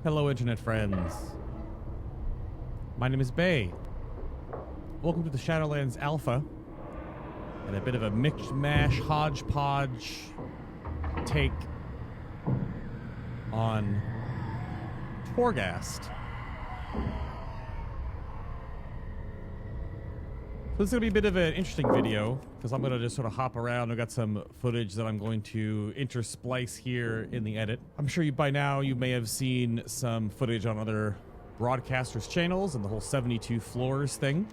Hello, internet friends. My name is Bay. Welcome to the Shadowlands Alpha, and a bit of a mixed-mash, hodgepodge take on Torghast. So this is going to be a bit of an interesting video, because I'm going to just sort of hop around. I've got some footage that I'm going to intersplice here in the edit. I'm sure by now you may have seen some footage on other broadcasters' channels and the whole 72 floors thing.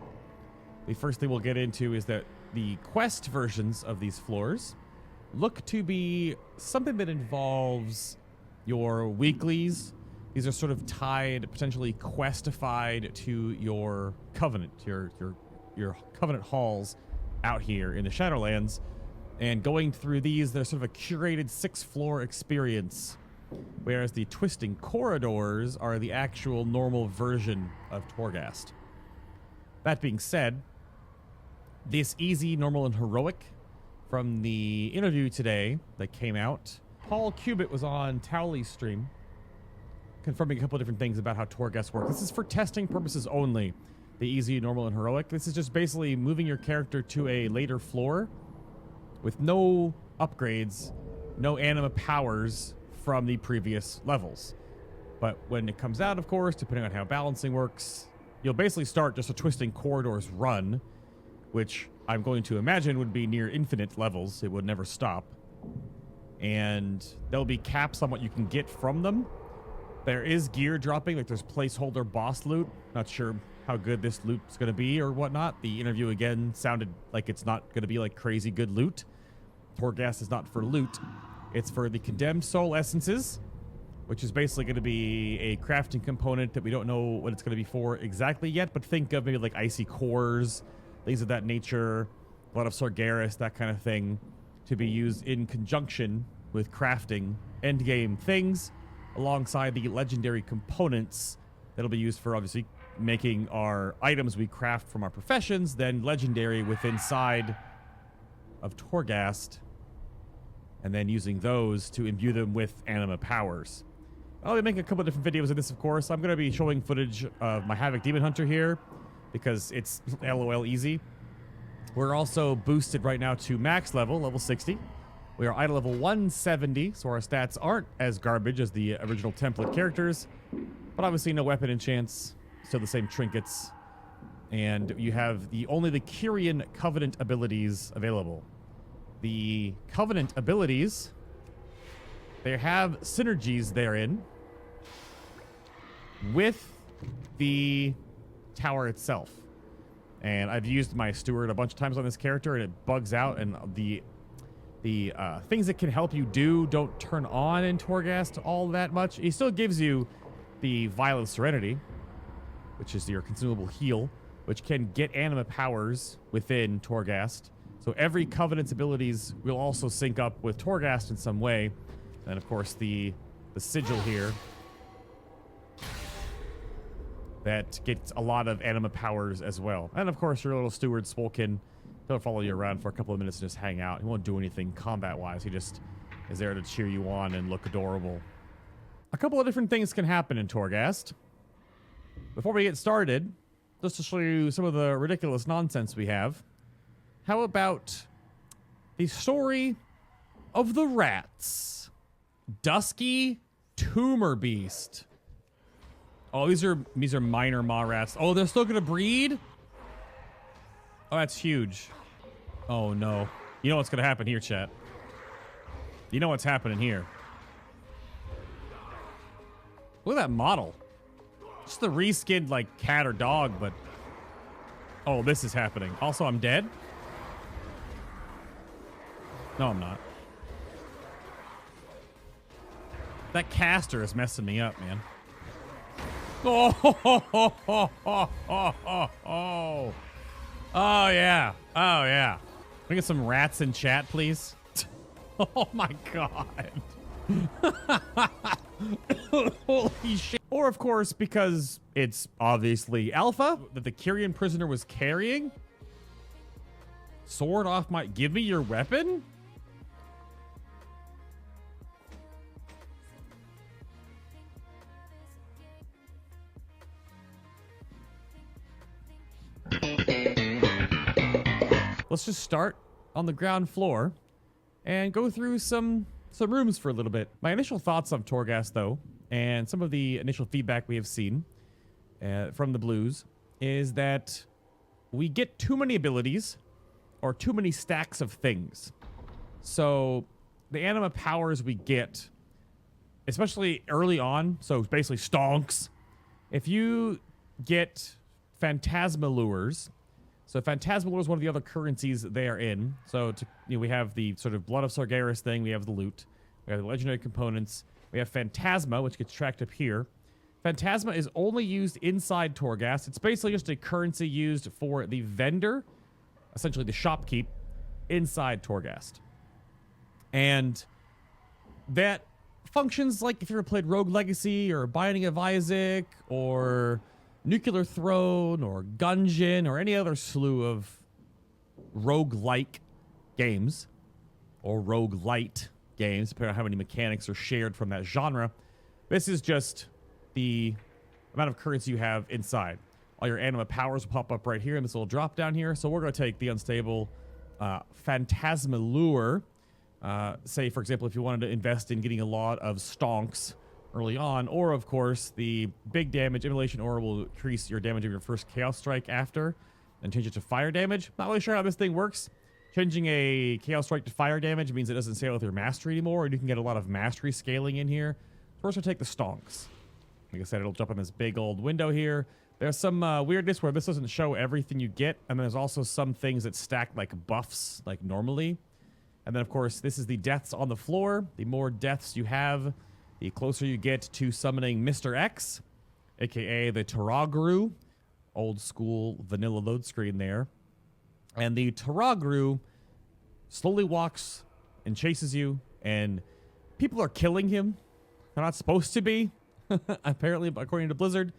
The first thing we'll get into is that the quest versions of these floors look to be something that involves your weeklies. These are sort of tied, potentially questified to your covenant, your covenant halls out here in the Shadowlands. And going through these, they're sort of a curated 6-floor experience, whereas the twisting corridors are the actual normal version of Torghast. That being said, this easy, normal, and heroic from the interview today that came out, Paul Cubitt was on Towley's stream confirming a couple of different things about how Torghast works. This is for testing purposes only. The easy, normal, and heroic. This is just basically moving your character to a later floor with no upgrades, no anima powers from the previous levels. But when it comes out, of course, depending on how balancing works, you'll basically start just a twisting corridors run, which I'm going to imagine would be near infinite levels. It would never stop. And there'll be caps on what you can get from them. There is gear dropping, like there's placeholder boss loot. Not sure how good this loot's going to be or whatnot. The interview, again, sounded like it's not going to be like crazy good loot. Torghast is not for loot. It's for the condemned soul essences, which is basically going to be a crafting component that we don't know what it's going to be for exactly yet, but think of maybe like icy cores, things of that nature, a lot of Sargeras, that kind of thing, to be used in conjunction with crafting endgame things alongside the legendary components that'll be used for obviously making our items we craft from our professions, then legendary within inside of Torghast, and then using those to imbue them with anima powers. I'll be making a couple of different videos of this, of course. I'm going to be showing footage of my Havoc Demon Hunter here, because it's LOL easy. We're also boosted right now to max level 60. We are idle level 170, so our stats aren't as garbage as the original template characters, but obviously no weapon enchants. Still the same trinkets, and you have only the Kyrian Covenant abilities available. The Covenant abilities, they have synergies therein with the tower itself. And I've used my steward a bunch of times on this character, and it bugs out, and the things that can help you don't turn on in Torghast all that much. He still gives you the Violent Serenity, which is your consumable heal, which can get anima powers within Torghast. So every Covenant's abilities will also sync up with Torghast in some way. And of course the sigil here that gets a lot of anima powers as well. And of course your little steward Spolkin, he'll follow you around for a couple of minutes and just hang out. He won't do anything combat-wise. He just is there to cheer you on and look adorable. A couple of different things can happen in Torghast. Before we get started, just to show you some of the ridiculous nonsense we have, how about the story of the rats? Dusky Tumor Beast. Oh, these are minor maw rats. Oh, they're still gonna breed? Oh, that's huge. Oh no. You know what's gonna happen here, chat. You know what's happening here. Look at that model. Just the reskinned, like, cat or dog, but... Oh, this is happening. Also, I'm dead? No, I'm not. That caster is messing me up, man. Oh, yeah. Oh, yeah. Can we get some rats in chat, please? Oh, my God. Holy shit. Or, of course, because it's obviously Alpha that the Kyrian prisoner was carrying. Sword off my... Give me your weapon? let's just start on the ground floor and go through some rooms for a little bit. My initial thoughts on Torghast, though, and some of the initial feedback we have seen from the Blues, is that we get too many abilities or too many stacks of things. So the anima powers we get, especially early on, so basically stonks, if you get Phantasma Lures, so Phantasma Lure is one of the other currencies they are in. So we have the sort of Blood of Sargeras thing, we have the loot, we have the legendary components, we have Phantasma, which gets tracked up here. Phantasma is only used inside Torghast. It's basically just a currency used for the vendor, essentially the shopkeep, inside Torghast. And that functions like if you ever played Rogue Legacy or Binding of Isaac or Nuclear Throne or Gungeon or any other slew of roguelike games or roguelite games, depending on how many mechanics are shared from that genre. This is just the amount of currency you have inside. All your anima powers will pop up right here in this little drop down here. So we're going to take the unstable Phantasma Lure. Say, for example, if you wanted to invest in getting a lot of stonks early on, or of course the big damage immolation aura will increase your damage of your first chaos strike after and change it to fire damage. Not really sure how this thing works. Changing a chaos strike to fire damage means it doesn't scale with your mastery anymore, and you can get a lot of mastery scaling in here. So we're just gonna take the stonks. Like I said, it'll jump in this big old window here. There's some weirdness where this doesn't show everything you get, and there's also some things that stack like buffs like normally. And then of course this is the deaths on the floor. The more deaths you have, the closer you get to summoning Mr. X, aka the Taragru, old school vanilla load screen there. And the Taragru slowly walks and chases you, and people are killing him. They're not supposed to be, apparently, according to Blizzard.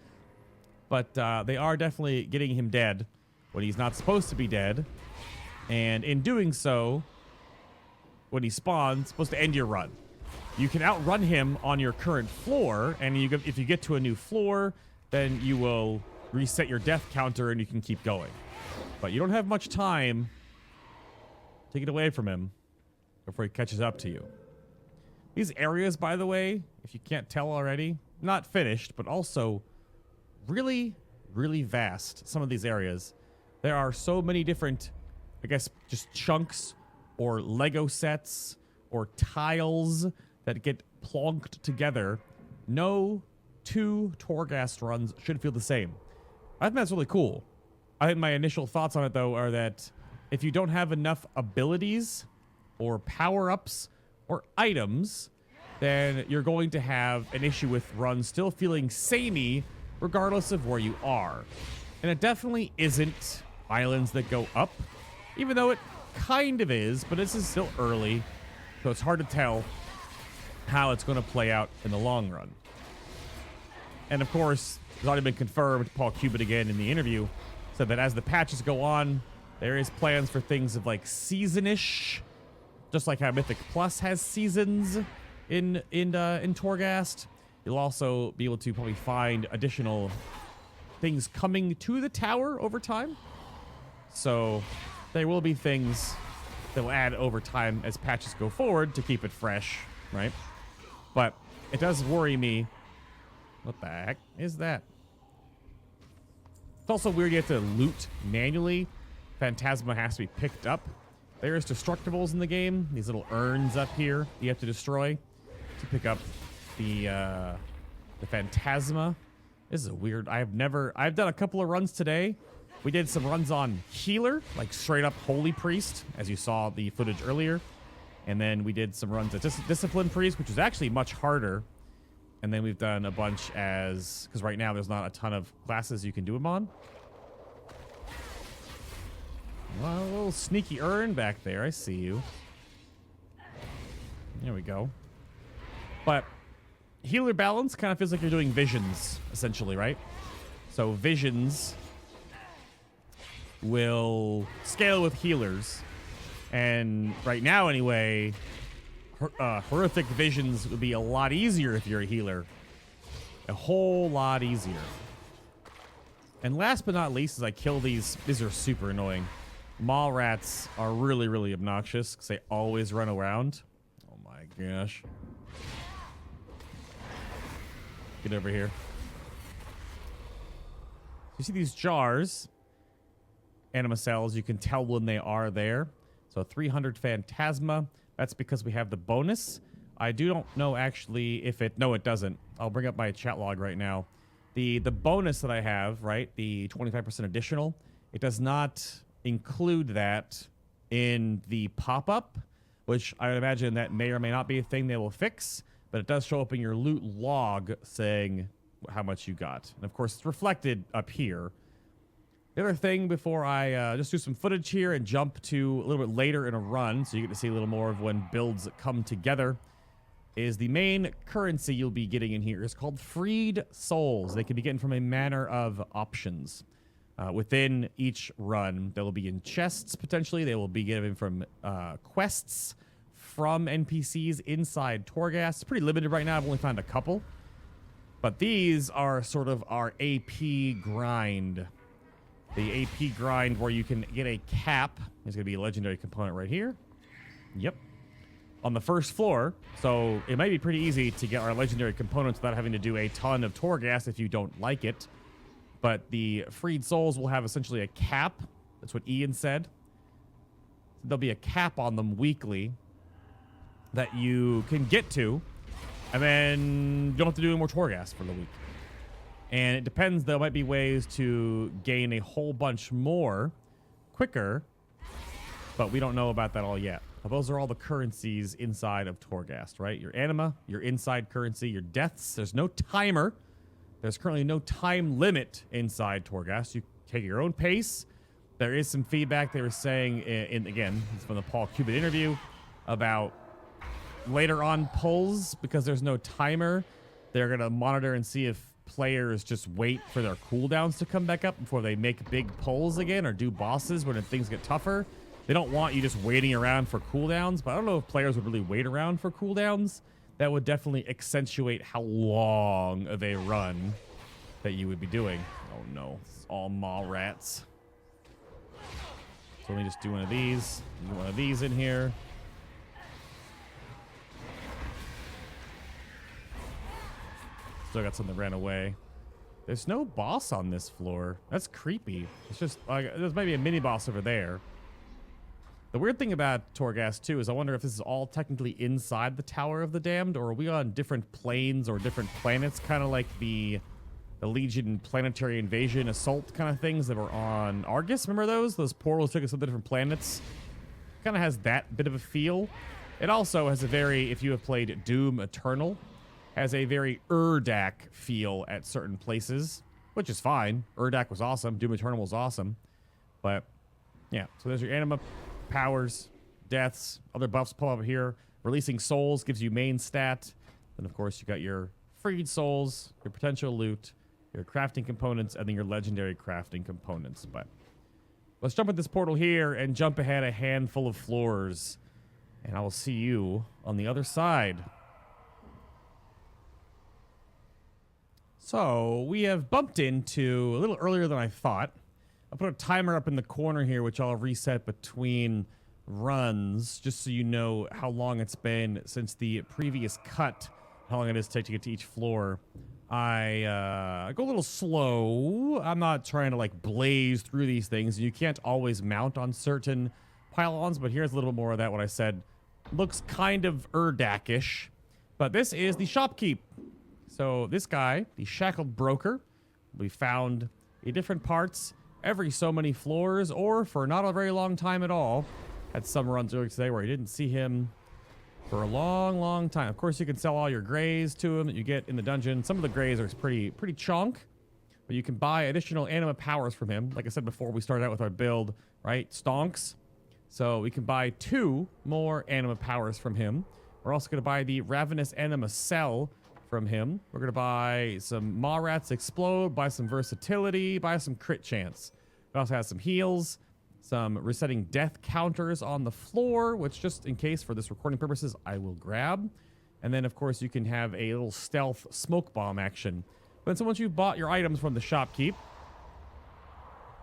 But they are definitely getting him dead when he's not supposed to be dead. And in doing so, when he spawns, it's supposed to end your run. You can outrun him on your current floor, and if you get to a new floor, then you will reset your death counter and you can keep going. But you don't have much time to get away from him before he catches up to you. These areas, by the way, if you can't tell already, not finished, but also really, really vast. Some of these areas. There are so many different, I guess, just chunks or Lego sets or tiles that get plonked together. No two Torghast runs should feel the same. I think that's really cool. I think my initial thoughts on it, though, are that if you don't have enough abilities or power-ups or items, then you're going to have an issue with runs still feeling samey regardless of where you are. And it definitely isn't islands that go up, even though it kind of is, but this is still early, so it's hard to tell how it's going to play out in the long run. And of course, it's already been confirmed, Paul Cubitt again in the interview said that as the patches go on, there is plans for things of like season-ish, just like how Mythic Plus has seasons in Torghast. You'll also be able to probably find additional things coming to the tower over time. So there will be things that will add over time as patches go forward to keep it fresh, right? But it does worry me. What the heck is that? It's also weird you have to loot manually. Phantasma has to be picked up. There's destructibles in the game. These little urns up here you have to destroy to pick up the Phantasma. This is a weird. I've done a couple of runs today. We did some runs on Healer, like straight up Holy Priest, as you saw the footage earlier. And then we did some runs at Discipline Priest, which was actually much harder. And then we've done a bunch as, because right now there's not a ton of classes you can do them on. Well, a little sneaky urn back there. I see you. There we go. But healer balance kind of feels like you're doing visions, essentially, right? So visions will scale with healers. And right now, anyway, horrific visions would be a lot easier if you're a healer. A whole lot easier. And last but not least, as I kill these are super annoying. Mall rats are really, really obnoxious because they always run around. Oh my gosh. Get over here. You see these jars, anima cells, you can tell when they are there. So 300 Phantasma, that's because we have the bonus. I don't know actually if it, no it doesn't. I'll bring up my chat log right now. The bonus that I have, right, the 25% additional, it does not include that in the pop-up, which I would imagine that may or may not be a thing they will fix, but it does show up in your loot log saying how much you got. And of course, it's reflected up here. The other thing before I just do some footage here and jump to a little bit later in a run, so you get to see a little more of when builds come together, is the main currency you'll be getting in here is called Freed Souls. They can be getting from a manner of options. Within each run, they will be in chests, potentially. They will be given from quests from NPCs inside Torghast. It's pretty limited right now. I've only found a couple. But these are sort of our AP grind. The AP grind where you can get a cap. There's going to be a legendary component right here. Yep. On the first floor. So it might be pretty easy to get our legendary components without having to do a ton of Torghast if you don't like it. But the freed souls will have essentially a cap. That's what Ian said. There'll be a cap on them weekly that you can get to. And then you don't have to do any more Torghast for the week. And it depends. There might be ways to gain a whole bunch more quicker. But we don't know about that all yet. Now, those are all the currencies inside of Torghast, right? Your anima, your inside currency, your deaths. There's no timer. There's currently no time limit inside Torghast. You take your own pace. There is some feedback they were saying, again, it's from the Paul Cuban interview, about later on pulls, because there's no timer. They're going to monitor and see if players just wait for their cooldowns to come back up before they make big pulls again or do bosses when things get tougher. They don't want you just waiting around for cooldowns, but I don't know if players would really wait around for cooldowns. That would definitely accentuate how long of a run that you would be doing. Oh no, it's all mall rats. So let me just do one of these. Do one of these in here. Still got some that ran away. There's no boss on this floor. That's creepy. It's just like there's maybe a mini boss over there. The weird thing about Torghast, too, is I wonder if this is all technically inside the Tower of the Damned, or are we on different planes or different planets, kind of like the Legion Planetary Invasion Assault kind of things that were on Argus. Remember those? Those portals took us to the different planets. Kind of has that bit of a feel. It also has a very, if you have played Doom Eternal, has a very Urdak feel at certain places, which is fine. Urdak was awesome. Doom Eternal was awesome. But, yeah, so there's your anima powers, deaths, other buffs pull up here. Releasing souls gives you main stat. Then, of course, you got your freed souls, your potential loot, your crafting components, and then your legendary crafting components. But let's jump at this portal here and jump ahead a handful of floors. And I will see you on the other side. So we have bumped into a little earlier than I thought. I'll put a timer up in the corner here, which I'll reset between runs, just so you know how long it's been since the previous cut, how long it is to take to get to each floor. I go a little slow. I'm not trying to like blaze through these things. You can't always mount on certain pylons, but here's a little bit more of that. What I said looks kind of Urdak-ish, but this is the shopkeep. So this guy, the shackled broker, we found in different parts every so many floors, or for not a very long time at all. Had some runs earlier today where I didn't see him for a long, long time. Of course, you can sell all your grays to him that you get in the dungeon. Some of the grays are pretty chonk, but you can buy additional anima powers from him. Like I said before, we started out with our build, right? Stonks. So we can buy 2 more anima powers from him. We're also going to buy the Ravenous Anima Cell from him. We're going to buy some Maw Rats Explode, buy some versatility, buy some crit chance. We also have some heals, some resetting death counters on the floor, which just in case for this recording purposes, I will grab. And then, of course, you can have a little stealth smoke bomb action. But so once you've bought your items from the shopkeep,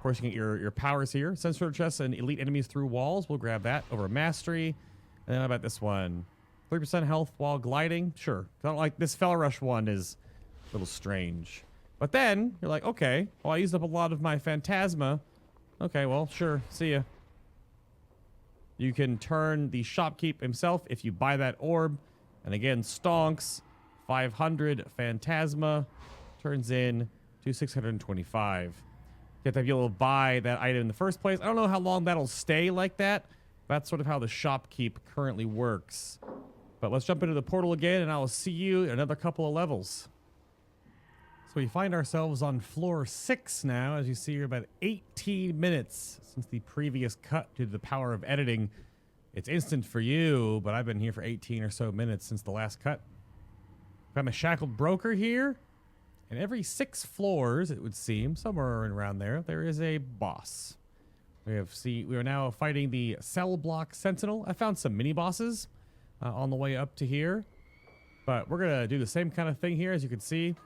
course, you can get your powers here. Sensor chests and elite enemies through walls. We'll grab that over mastery. And then how about this one? 3% health while gliding. Sure. I don't like this Fell Rush one is a little strange. But then you're like, okay, well, I used up a lot of my Phantasma. Okay, well, sure. See ya. You can turn the shopkeep himself if you buy that orb. And again, stonks. 500 Phantasma turns in to 625. You have to be able to buy that item in the first place. I don't know how long that'll stay like that. That's sort of how the shopkeep currently works. But let's jump into the portal again, and I'll see you in another couple of levels. So we find ourselves on floor 6 now. As you see, you're about 18 minutes since the previous cut due to the power of editing. It's instant for you, but I've been here for 18 or so minutes since the last cut. I'm a shackled broker here. And every 6 floors, it would seem, somewhere around there is a boss. We are now fighting the cell block sentinel. I found some mini bosses on the way up to here, but we're gonna do the same kind of thing here. As you can see,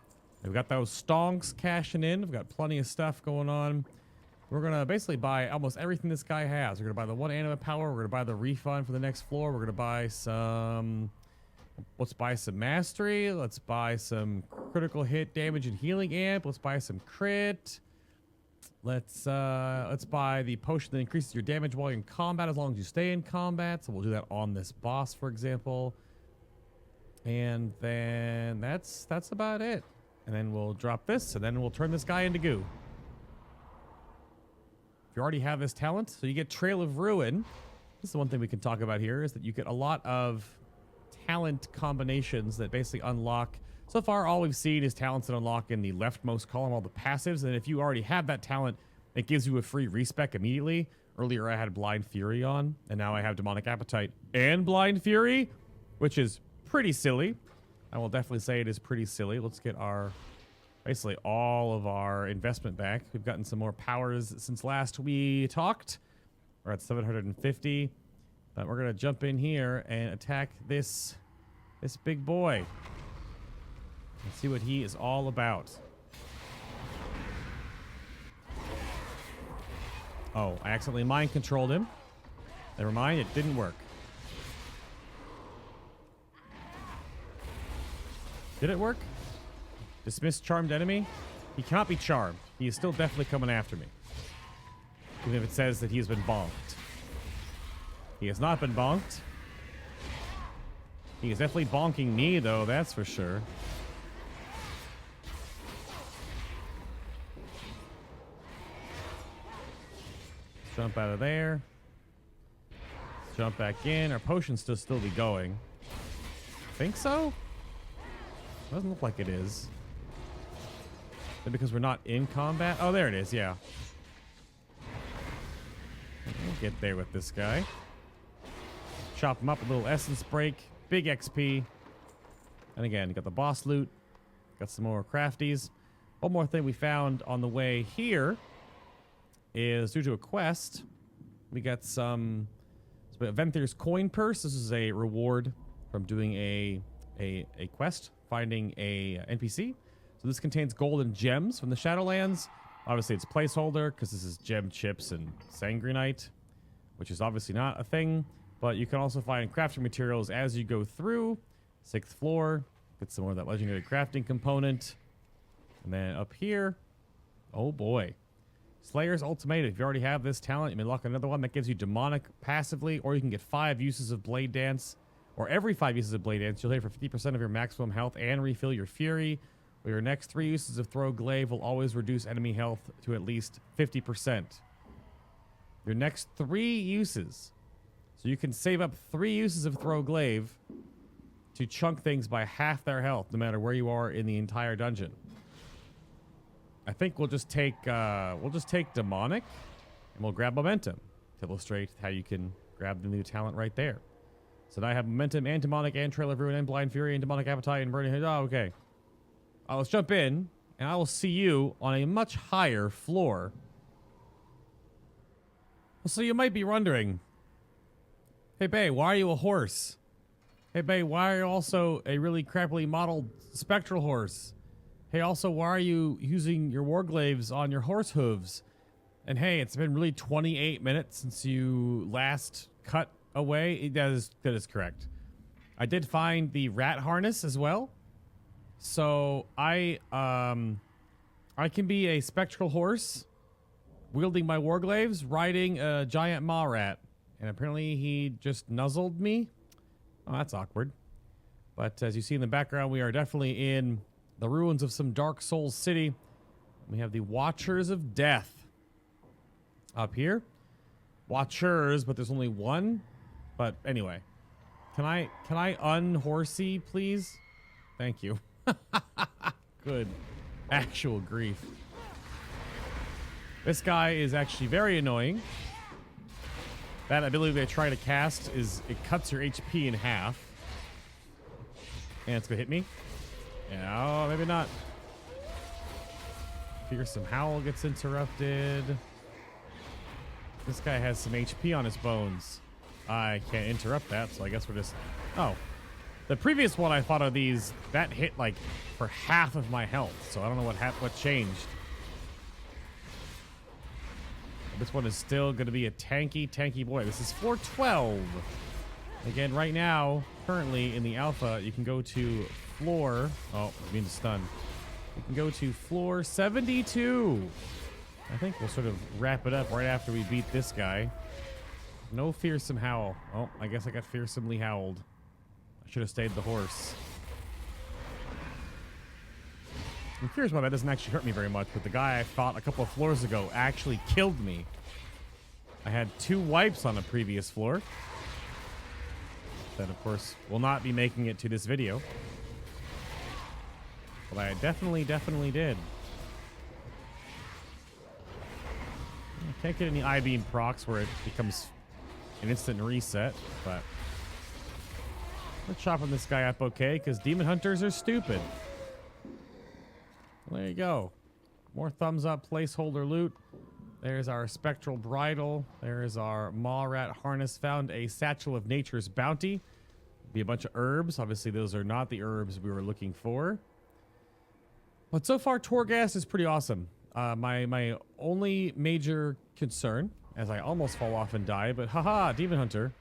we've got those stonks cashing in. We've got plenty of stuff going on. We're gonna basically buy almost everything this guy has. We're gonna buy the 1 anima power. We're gonna buy the refund for the next floor. We're gonna buy some. Let's buy some mastery. Let's buy some critical hit damage and healing amp. Let's buy some crit. Let's buy the potion that increases your damage while you're in combat as long as you stay in combat. So we'll do that on this boss, for example. And then that's about it. And then we'll drop this, and then we'll turn this guy into goo. If you already have this talent, so you get Trail of Ruin. This is one thing we can talk about here, is that you get a lot of talent combinations that basically unlock. So far, all we've seen is talents that unlock in the leftmost column, all the passives. And if you already have that talent, it gives you a free respec immediately. Earlier, I had Blind Fury on, and now I have Demonic Appetite and Blind Fury, which is pretty silly. I will definitely say it is pretty silly. Let's get our, basically all of our investment back. We've gotten some more powers since last we talked. We're at 750. But we're going to jump in here and attack this big boy. Let's see what he is all about. Oh, I accidentally mind controlled him. Never mind, it didn't work. Did it work? Dismiss charmed enemy? He cannot be charmed. He is still definitely coming after me. Even if it says that he has been bonked. He has not been bonked. He is definitely bonking me, though, that's for sure. Jump out of there. Jump back in. Our potion still be going. Think so? Doesn't look like it is. Maybe because we're not in combat? Oh, there it is, yeah. We'll get there with this guy. Chop him up, a little essence break, big XP. And again, got the boss loot. Got some more crafties. One more thing we found on the way here is due to a quest. We got some Venthyrs coin purse. This is a reward from doing a quest, finding a NPC. So this contains gold and gems from the Shadowlands. Obviously, it's placeholder because this is gem chips and sangrenite, which is obviously not a thing. But you can also find crafting materials as you go through. 6th floor. Get some more of that legendary crafting component. And then up here. Oh boy. Slayer's Ultimatum. If you already have this talent, you may unlock another one that gives you demonic passively. Or you can get 5 uses of Blade Dance. Or every 5 uses of Blade Dance, you'll hit for 50% of your maximum health and refill your Fury. Or your next 3 uses of Throw Glaive will always reduce enemy health to at least 50%. Your next 3 uses. So you can save up 3 uses of Throw Glaive to chunk things by half their health, no matter where you are in the entire dungeon. I think we'll just take Demonic, and we'll grab Momentum to illustrate how you can grab the new talent right there. So now I have Momentum and Demonic and Trail of Ruin and Blind Fury and Demonic Appetite and Burning Head. Oh, okay. Let's jump in, and I will see you on a much higher floor. So you might be wondering, hey, Bay, why are you a horse? Hey, Bay, why are you also a really crappily modeled spectral horse? Hey, also, why are you using your warglaives on your horse hooves? And hey, it's been really 28 minutes since you last cut away. That is correct. I did find the rat harness as well. So I can be a spectral horse wielding my warglaves, riding a giant maw rat. And apparently he just nuzzled me. Oh, that's awkward. But as you see in the background, we are definitely in the ruins of some Dark Souls city. We have the Watchers of Death up here. Watchers, but there's only one. But anyway, can I unhorsey, please? Thank you. Good actual grief. This guy is actually very annoying. That ability they try to cast is it cuts your HP in half. And it's gonna hit me. Yeah, oh, maybe not. Fearsome Howl gets interrupted. This guy has some HP on his bones. I can't interrupt that, so I guess we're just... Oh. The previous one I thought of these, that hit like for half of my health, so I don't know what changed. This one is still going to be a tanky boy. This is 412. Again, right now, currently in the alpha, you can go to floor... Oh, I mean to stun. You can go to floor 72. I think we'll sort of wrap it up right after we beat this guy. No fearsome howl. Oh, I guess I got fearsomely howled. I should have stayed the horse. I'm curious why that doesn't actually hurt me very much, but the guy I fought a couple of floors ago actually killed me. I had 2 wipes on a previous floor. That, of course, will not be making it to this video. But I definitely did. I can't get any I-beam procs where it becomes an instant reset, but we're chopping this guy up okay, because demon hunters are stupid. Well, there you go. More thumbs up placeholder loot. There's our spectral bridle. There's our maw rat harness. Found a satchel of nature's bounty. Be a bunch of herbs. Obviously, those are not the herbs we were looking for. But so far, Torghast is pretty awesome. My only major concern, as I almost fall off and die, but haha, demon hunter.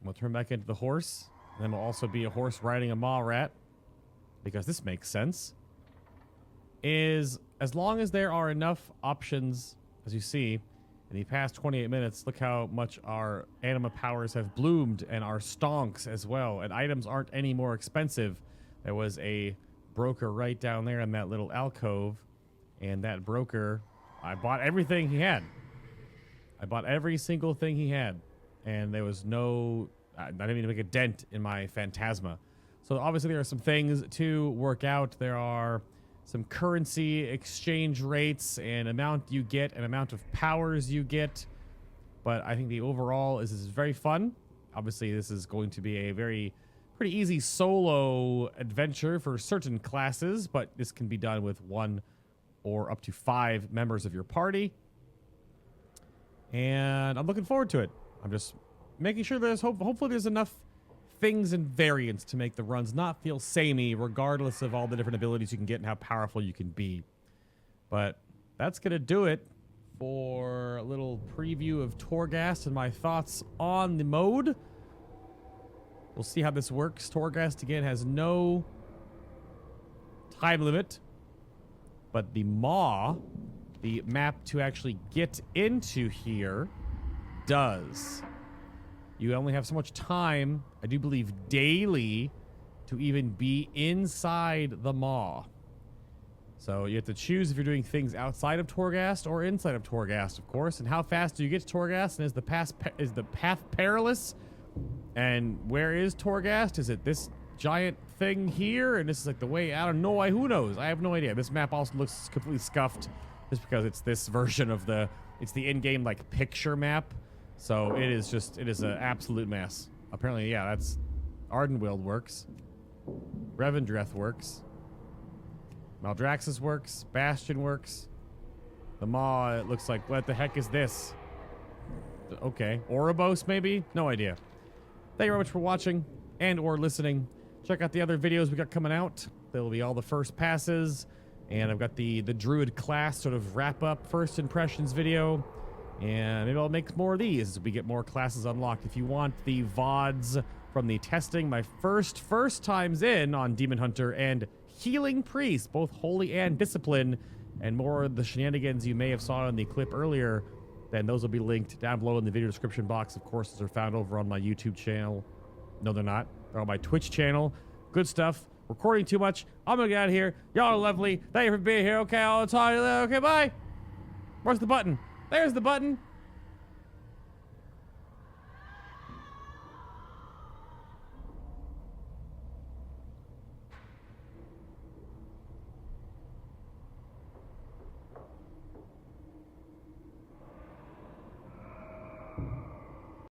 We'll turn back into the horse. And then we'll also be a horse riding a maw rat, because this makes sense. Is as long as there are enough options, as you see, in the past 28 minutes, look how much our anima powers have bloomed, and our stonks as well, and items aren't any more expensive. There was a broker right down there in that little alcove, and that broker, I bought everything he had. I bought every single thing he had, and there was no... I didn't even make a dent in my phantasma. So obviously there are some things to work out. There are some currency exchange rates and amount you get and amount of powers you get. But I think the overall is very fun. Obviously this is going to be a pretty easy solo adventure for certain classes, but this can be done with 1 or up to 5 members of your party. And I'm looking forward to it. I'm just making sure there's hopefully there's enough things and variants to make the runs not feel samey, regardless of all the different abilities you can get and how powerful you can be. But that's going to do it for a little preview of Torghast and my thoughts on the mode. We'll see how this works. Torghast, again, has no time limit, but the maw, the map to actually get into here, does. You only have so much time, I do believe daily, to even be inside the maw. So you have to choose if you're doing things outside of Torghast or inside of Torghast, of course. And how fast do you get to Torghast? And is the path perilous? And where is Torghast? Is it this giant thing here? And this is like the way out of nowhere? Who knows? I have no idea. This map also looks completely scuffed just because it's this version of it's the in-game like picture map. So it is an absolute mess. Apparently, yeah, that's Ardenwild works. Revendreth works. Maldraxxus works. Bastion works. The Maw, it looks like, what the heck is this? Okay. Oribos, maybe? No idea. Thank you very much for watching and or listening. Check out the other videos we got coming out. There will be all the first passes And I've got the druid class sort of wrap up first impressions video. And maybe I'll make more of these as we get more classes unlocked. If you want the VODs from the testing, my first times in on Demon Hunter and Healing Priest, both holy and discipline, and more of the shenanigans you may have saw in the clip earlier, then those will be linked down below in the video description box. Of course, those are found over on my YouTube channel. No, they're not. They're on my Twitch channel. Good stuff. Recording too much. I'm gonna get out of here. Y'all are lovely. Thank you for being here. Okay, I'll talk to you later. Okay, bye. Where's the button? There's the button.